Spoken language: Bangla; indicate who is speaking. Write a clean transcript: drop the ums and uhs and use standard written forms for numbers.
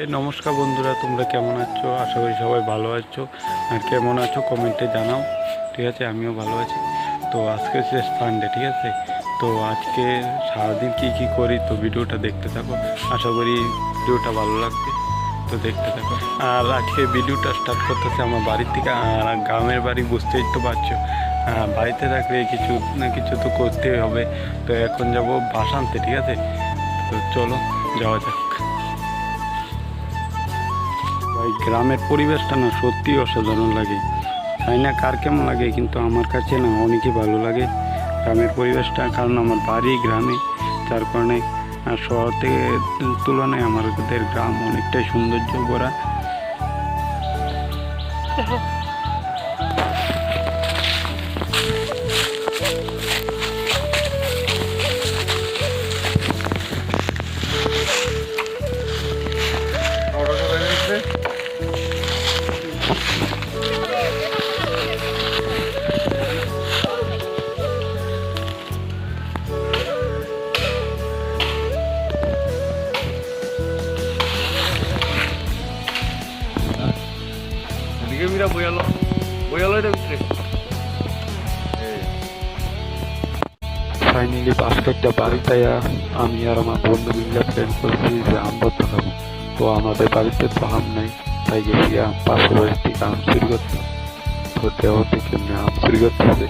Speaker 1: নমস্কার বন্ধুরা, তোমরা কেমন আছো? আশা করি সবাই ভালো আছো। আর কেমন আছো কমেন্টে জানাও, ঠিক আছে? আমিও ভালো আছি। তো আজকে হচ্ছে সানডে, ঠিক আছে? তো আজকে সারাদিন কী করি, তো ভিডিওটা দেখতে থাকো। আশা করি ভিডিওটা ভালো লাগবে, তো দেখতে থাকো। আর আজকে ভিডিওটা স্টার্ট করতেছে আমার বাড়ির থেকে। আর গ্রামের বাড়ি বুঝতেই তো পারছো, বাড়িতে থাকলে কিছু না কিছু তো করতেই হবে। তো এখন যাব বাসা আনতে, ঠিক আছে? তো চলো যাওয়া যাক। ভাই, গ্রামের পরিবেশটা না সত্যি অসাধারণ লাগে। তাই না, কার কেমন লাগে, কিন্তু আমার কাছে না অনেকই ভালো লাগে গ্রামের পরিবেশটা। কারণ আমার বাড়ি গ্রামে, যার কারণে শহর থেকে তুলনায় আমাদের গ্রাম অনেকটাই সৌন্দর্য ভরা। ফাইনালি পাশে একটা বাড়িতে আমি আর আমার বন্ধু মিলে প্ল্যান করছি যে আম ভর্তা খাবো। তো আমাদের বাড়িতে তো আম নাই, তাই গেছি পাশের বাড়ির থেকে আম চুরি করতে। তো দেওয়া থেকে আম চুরি করতেছে।